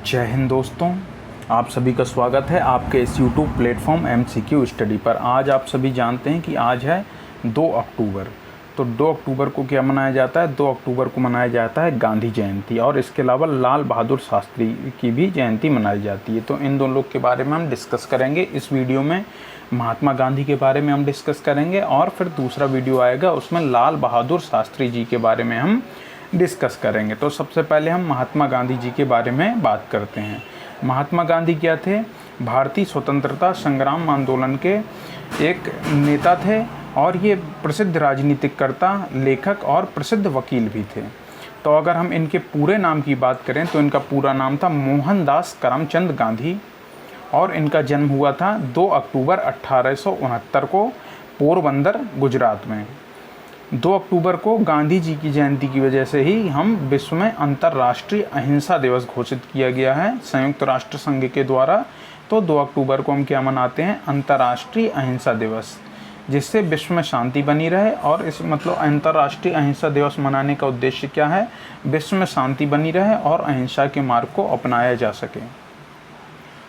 जय हिंद दोस्तों, आप सभी का स्वागत है आपके इस YouTube प्लेटफॉर्म MCQ स्टडी पर। आज आप सभी जानते हैं कि आज है 2 अक्टूबर। तो 2 अक्टूबर को क्या मनाया जाता है? 2 अक्टूबर को मनाया जाता है गांधी जयंती, और इसके अलावा लाल बहादुर शास्त्री की भी जयंती मनाई जाती है। तो इन दोनों लोग के बारे में हम डिस्कस करेंगे इस वीडियो में। महात्मा गांधी के बारे में हम डिस्कस करेंगे, और फिर दूसरा वीडियो आएगा उसमें लाल बहादुर शास्त्री जी के बारे में हम डिस्कस करेंगे। तो सबसे पहले हम महात्मा गांधी जी के बारे में बात करते हैं। महात्मा गांधी क्या थे? भारतीय स्वतंत्रता संग्राम आंदोलन के एक नेता थे, और ये प्रसिद्ध राजनीतिकर्ता, लेखक और प्रसिद्ध वकील भी थे। तो अगर हम इनके पूरे नाम की बात करें तो इनका पूरा नाम था मोहनदास करमचंद गांधी, और इनका जन्म हुआ था 2 अक्टूबर 1869 को पोरबंदर, गुजरात में। 2 अक्टूबर को गांधी जी की जयंती की वजह से ही हम विश्व में अंतर्राष्ट्रीय अहिंसा दिवस घोषित किया गया है संयुक्त राष्ट्र संघ के द्वारा। तो 2 अक्टूबर को हम क्या मनाते हैं? अंतर्राष्ट्रीय अहिंसा दिवस, जिससे विश्व में शांति बनी रहे। और इस अंतर्राष्ट्रीय अहिंसा दिवस मनाने का उद्देश्य क्या है? विश्व में शांति बनी रहे और अहिंसा के मार्ग को अपनाया जा सके।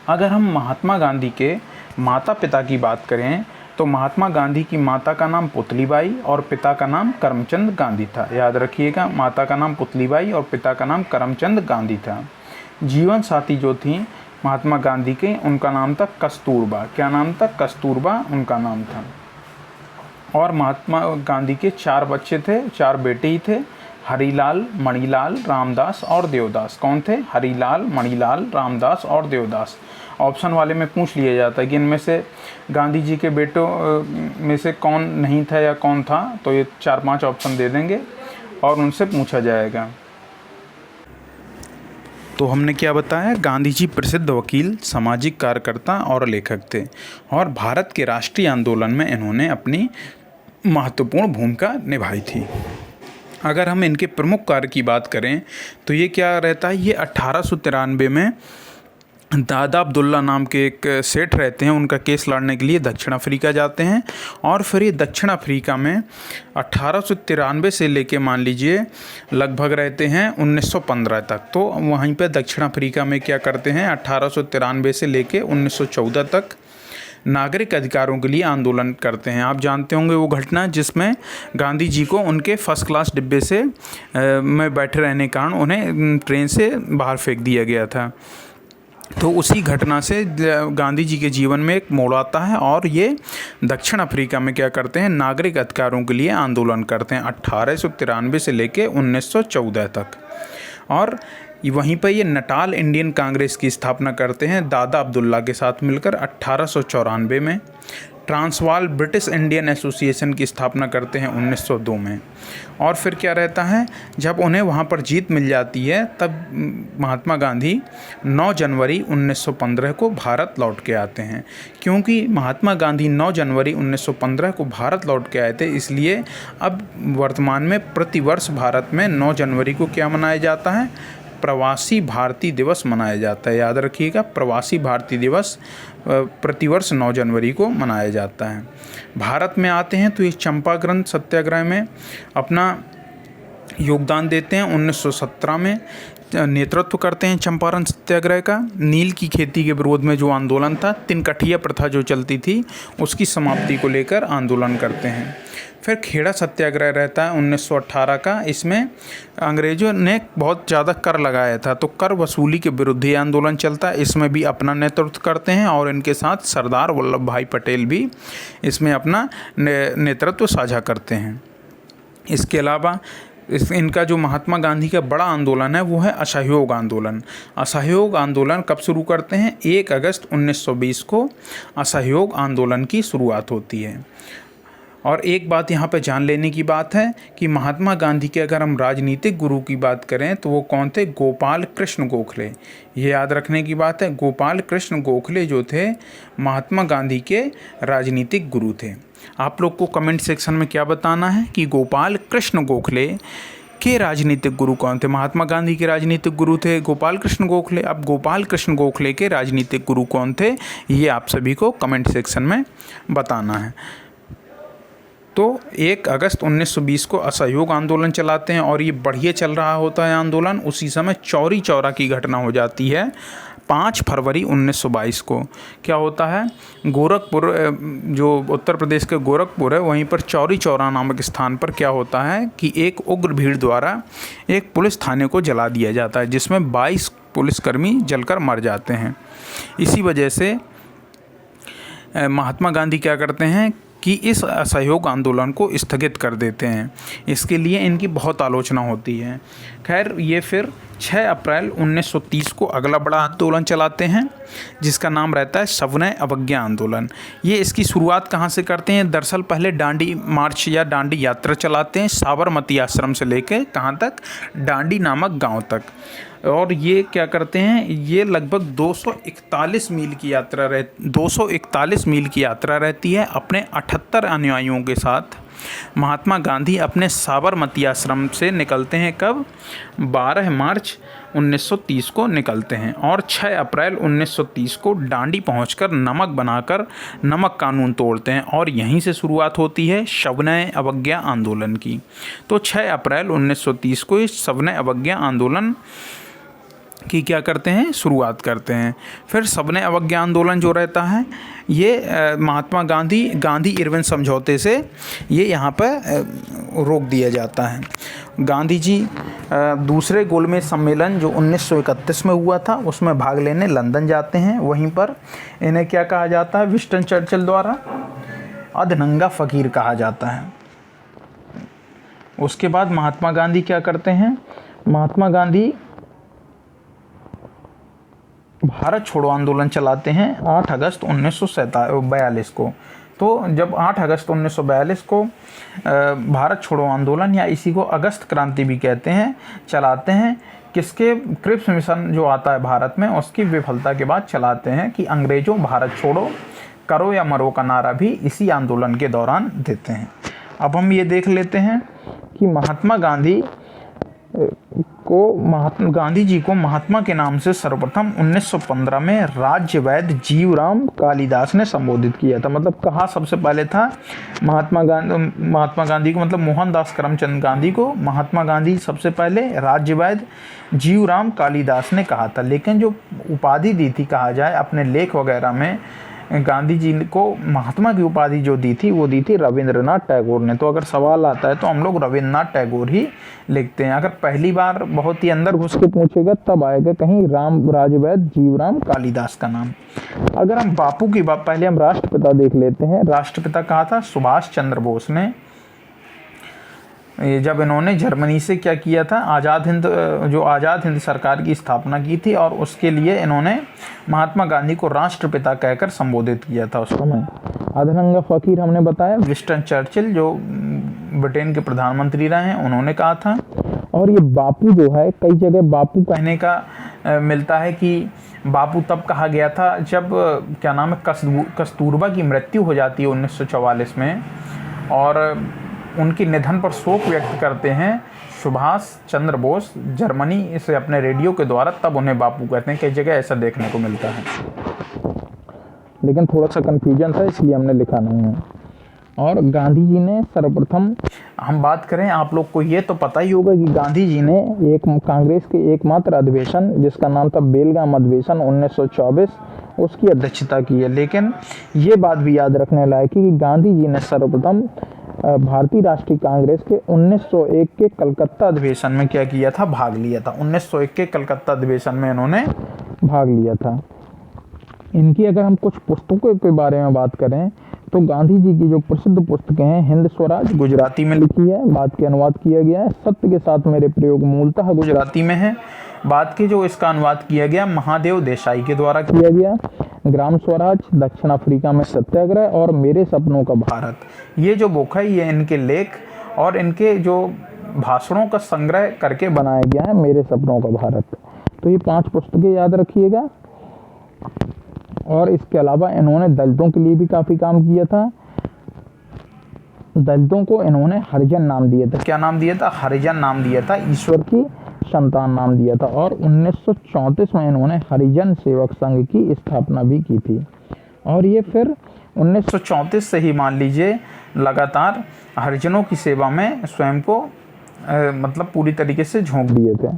अगर हम महात्मा गांधी के माता पिता की बात करें तो महात्मा गांधी की माता का नाम पुतलीबाई और पिता का नाम करमचंद गांधी था। याद रखिएगा, माता का नाम पुतलीबाई और पिता का नाम करमचंद गांधी था। जीवन साथी जो थी महात्मा गांधी के, उनका नाम था कस्तूरबा। क्या नाम था? कस्तूरबा उनका नाम था। और महात्मा गांधी के 4 बच्चे थे, 4 बेटे ही थे, हरिलाल, मणिलाल, रामदास और देवदास। कौन थे? हरिलाल, मणिलाल, रामदास और देवदास। ऑप्शन वाले में पूछ लिया जाता है कि इनमें से गांधी जी के बेटों में से कौन नहीं था या कौन था, तो ये 4-5 ऑप्शन दे देंगे और उनसे पूछा जाएगा। तो हमने क्या बताया? गांधी जी प्रसिद्ध वकील, सामाजिक कार्यकर्ता और लेखक थे, और भारत के राष्ट्रीय आंदोलन में इन्होंने अपनी महत्वपूर्ण भूमिका निभाई थी। अगर हम इनके प्रमुख कार्य की बात करें तो ये क्या रहता है? ये 1893 में दादा अब्दुल्ला नाम के एक सेठ रहते हैं, उनका केस लड़ने के लिए दक्षिण अफ्रीका जाते हैं। और फिर ये दक्षिण अफ्रीका में 1893 से लेके मान लीजिए लगभग रहते हैं 1915 तक। तो वहीं पे दक्षिण अफ्रीका में क्या करते हैं? 1893 से लेके 1914 तक नागरिक अधिकारों के लिए आंदोलन करते हैं। आप जानते होंगे वो घटना जिसमें गांधी जी को उनके फर्स्ट क्लास डिब्बे से में बैठे रहने के कारण उन्हें ट्रेन से बाहर फेंक दिया गया था। तो उसी घटना से गांधी जी के जीवन में एक मोड़ आता है, और ये दक्षिण अफ्रीका में क्या करते हैं? नागरिक अधिकारों के लिए आंदोलन करते हैं 1893 से लेके 1914 तक। और वहीं पर ये नटाल इंडियन कांग्रेस की स्थापना करते हैं दादा अब्दुल्ला के साथ मिलकर 1894 में। ट्रांसवाल ब्रिटिश इंडियन एसोसिएशन की स्थापना करते हैं 1902 में। और फिर क्या रहता है? जब उन्हें वहाँ पर जीत मिल जाती है तब महात्मा गांधी 9 जनवरी 1915 को भारत लौट के आते हैं। क्योंकि महात्मा गांधी 9 जनवरी 1915 को भारत लौट के आए थे, इसलिए अब वर्तमान में प्रतिवर्ष भारत में 9 जनवरी को क्या मनाया जाता है? प्रवासी भारतीय दिवस मनाया जाता है। याद रखिएगा, प्रवासी भारतीय दिवस प्रतिवर्ष 9 जनवरी को मनाया जाता है। भारत में आते हैं तो ये चंपारण सत्याग्रह में अपना योगदान देते हैं। 1917 में नेतृत्व करते हैं चंपारण सत्याग्रह का। नील की खेती के विरोध में जो आंदोलन था, तिनकठिया प्रथा जो चलती थी, उसकी समाप्ति को लेकर आंदोलन करते हैं। फिर खेड़ा सत्याग्रह रहता है 1918 का। इसमें अंग्रेज़ों ने बहुत ज़्यादा कर लगाया था, तो कर वसूली के विरुद्ध ये आंदोलन चलता है। इसमें भी अपना नेतृत्व करते हैं, और इनके साथ सरदार वल्लभ भाई पटेल भी इसमें अपना नेतृत्व साझा करते हैं। इसके अलावा इनका जो महात्मा गांधी का बड़ा आंदोलन है वो है असहयोग आंदोलन। असहयोग आंदोलन कब शुरू करते हैं? 1 अगस्त 1920 को असहयोग आंदोलन की शुरुआत होती है। और एक बात यहाँ पे जान लेने की बात है कि महात्मा गांधी के अगर हम राजनीतिक गुरु की बात करें तो वो कौन थे? गोपाल कृष्ण गोखले। ये याद रखने की बात है, गोपाल कृष्ण गोखले जो थे महात्मा गांधी के राजनीतिक गुरु थे। आप लोग को कमेंट सेक्शन में क्या बताना है कि गोपाल कृष्ण गोखले के राजनीतिक गुरु कौन थे? महात्मा गांधी के राजनीतिक गुरु थे गोपाल कृष्ण गोखले। अब गोपाल कृष्ण गोखले के राजनीतिक गुरु कौन थे, ये आप सभी को कमेंट सेक्शन में बताना है। तो 1 अगस्त 1920 को असहयोग आंदोलन चलाते हैं और ये बढ़िया चल रहा होता है आंदोलन। उसी समय चौरी चौरा की घटना हो जाती है 5 फरवरी 1922 को। क्या होता है, गोरखपुर, जो उत्तर प्रदेश के गोरखपुर है, वहीं पर चौरी चौरा नामक स्थान पर क्या होता है कि एक उग्र भीड़ द्वारा एक पुलिस थाने को जला दिया जाता है, जिसमें 22 पुलिसकर्मी जलकर मर जाते हैं। इसी वजह से महात्मा गांधी क्या करते हैं कि इस असहयोग आंदोलन को स्थगित कर देते हैं। इसके लिए इनकी बहुत आलोचना होती है। खैर, ये फिर 6 अप्रैल 1930 को अगला बड़ा आंदोलन चलाते हैं, जिसका नाम रहता है सविनय अवज्ञा आंदोलन। ये इसकी शुरुआत कहाँ से करते हैं? दरअसल पहले डांडी मार्च या डांडी यात्रा चलाते हैं साबरमती आश्रम से लेकर कहाँ तक, डांडी नामक गांव तक। और ये क्या करते हैं, ये लगभग 241 मील की यात्रा रहती है। अपने 78 अनुयायियों के साथ महात्मा गांधी अपने साबरमती आश्रम से निकलते हैं। कब? 12 मार्च 1930 को निकलते हैं और 6 अप्रैल 1930 को डांडी पहुंचकर नमक बनाकर नमक कानून तोड़ते हैं और यहीं से शुरुआत होती है सविनय अवज्ञा आंदोलन की। तो 6 अप्रैल 1930 को इस सविनय अवज्ञा आंदोलन की क्या करते हैं, शुरुआत करते हैं। फिर सविनय अवज्ञा आंदोलन जो रहता है ये महात्मा गांधी इरविन समझौते से ये यहाँ पर रोक दिया जाता है। गांधी जी दूसरे गोलमेज सम्मेलन जो 1931 में हुआ था उसमें भाग लेने लंदन जाते हैं। वहीं पर इन्हें क्या कहा जाता है, विंस्टन चर्चिल द्वारा अधनंगा फ़कीर कहा जाता है। उसके बाद महात्मा गांधी क्या करते हैं, महात्मा गांधी भारत छोड़ो आंदोलन चलाते हैं 8 अगस्त 1942 को। तो जब 8 अगस्त 1942 को भारत छोड़ो आंदोलन, या इसी को अगस्त क्रांति भी कहते हैं, चलाते हैं, किसके, क्रिप्स मिशन जो आता है भारत में, उसकी विफलता के बाद चलाते हैं कि अंग्रेज़ों भारत छोड़ो करो या मरो का नारा भी इसी आंदोलन के दौरान देते हैं। अब हम ये देख लेते हैं कि महात्मा गांधी जी को महात्मा के नाम से सर्वप्रथम 1915 में राज्य वैद्य जीवराम कालिदास ने संबोधित किया था। मतलब कहा सबसे पहले था महात्मा गांधी को, मतलब मोहनदास करमचंद गांधी को महात्मा गांधी सबसे पहले राज्य वैद्य जीवराम कालिदास ने कहा था। लेकिन जो उपाधि दी थी, कहा जाए अपने लेख वगैरह में, गांधी जी को महात्मा की उपाधि जो दी थी वो दी थी रविंद्रनाथ टैगोर ने। तो अगर सवाल आता है तो हम लोग रविंद्रनाथ टैगोर ही लिखते हैं। अगर पहली बार बहुत ही अंदर घुस के पूछेगा तब आएगा कहीं राजवैद्य जीवराम कालिदास का नाम। अगर हम बापू की बात, पहले हम राष्ट्रपिता देख लेते हैं। राष्ट्रपिता कहा था सुभाष चंद्र बोस ने, जब इन्होंने जर्मनी से क्या किया था, आज़ाद हिंद सरकार की स्थापना की थी और उसके लिए इन्होंने महात्मा गांधी को राष्ट्रपिता कहकर संबोधित किया था उस समय। अधनंगा फ़कीर हमने बताया, विंस्टन चर्चिल जो ब्रिटेन के प्रधानमंत्री रहे हैं, उन्होंने कहा था। और ये बापू जो है, कई जगह बापू कहने का मिलता है कि बापू तब कहा गया था जब क्या नाम है, कस्तूरबा की मृत्यु हो जाती है 1944 में, और उनके निधन पर शोक व्यक्त करते हैं सुभाष चंद्र बोस जर्मनी से अपने रेडियो के द्वारा, तब उन्हें बापू कहते हैं। कई जगह ऐसा देखने को मिलता है, लेकिन थोड़ा सा कन्फ्यूजन था इसलिए हमने लिखा नहीं है। और गांधी जी ने सर्वप्रथम, हम बात करें, आप लोग को ये तो पता ही होगा कि गांधी जी ने कांग्रेस के एकमात्र अधिवेशन जिसका नाम था बेलगाम अधिवेशन 1924, उसकी अध्यक्षता की है। लेकिन ये बात भी याद रखने लायक है कि गांधी जी ने सर्वप्रथम भारतीय राष्ट्रीय कांग्रेस के 1901 के कलकत्ता अधिवेशन में क्या किया था, भाग लिया था। 1901 के कलकत्ता अधिवेशन में इन्होंने भाग लिया था। इनकी अगर हम कुछ पुस्तकों के बारे में बात करें तो गांधी जी की जो प्रसिद्ध पुस्तकें हैं, हिंद स्वराज गुजराती में लिखी है, बाद के अनुवाद किया गया है। सत्य के साथ मेरे प्रयोग मूलतः गुजराती में है, बाद के जो इसका अनुवाद किया गया महादेव देसाई के द्वारा किया गया। ग्राम स्वराज, दक्षिण अफ्रीका में सत्याग्रह और मेरे सपनों का भारत, ये जो बुक है ये इनके लेख और इनके जो भाषणों का संग्रह करके बनाया गया है, मेरे सपनों का भारत। तो ये 5 पुस्तकें याद रखिएगा। और इसके अलावा इन्होंने दलितों के लिए भी काफ़ी काम किया था। दलितों को इन्होंने हरिजन नाम दिया था। क्या नाम दिया था? हरिजन नाम दिया था। ईश्वर की संतान नाम दिया था। और 1934 में इन्होंने हरिजन सेवक संघ की स्थापना भी की थी। और ये फिर 1934 से ही मान लीजिए लगातार हरिजनों की सेवा में स्वयं को मतलब पूरी तरीके से झोंक दिए थे।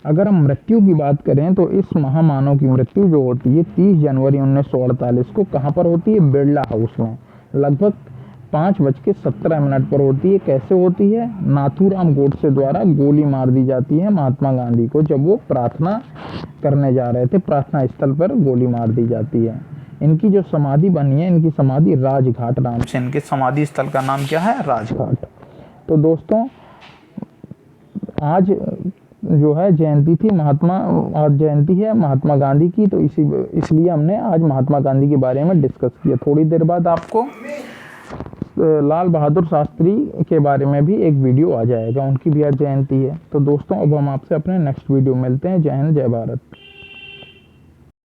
अगर हम मृत्यु की बात करें तो इस महामानव की मृत्यु जो होती है 30 जनवरी 1948 को कहाँ पर होती है? बिरला हाउस में लगभग 5:17 पर होती है। कैसे होती है? नाथूराम गोडसे द्वारा गोली मार दी जाती है महात्मा गांधी को जब वो प्रार्थना करने जा रहे थे। प्रार्थना स्थल पर गोली मार दी जाती है। इनकी जो समाधि बनी है, इनकी समाधि राजघाट नाम से, इनके समाधि स्थल का नाम क्या है? राजघाट। तो दोस्तों आज जो है जयंती थी आज जयंती है महात्मा गांधी की, तो इसलिए हमने आज महात्मा गांधी के बारे में डिस्कस किया। थोड़ी देर बाद आपको लाल बहादुर शास्त्री के बारे में भी एक वीडियो आ जाएगा, उनकी भी आज जयंती है। तो दोस्तों अब हम आपसे अपने नेक्स्ट वीडियो मिलते हैं। जय हिंद, जय भारत।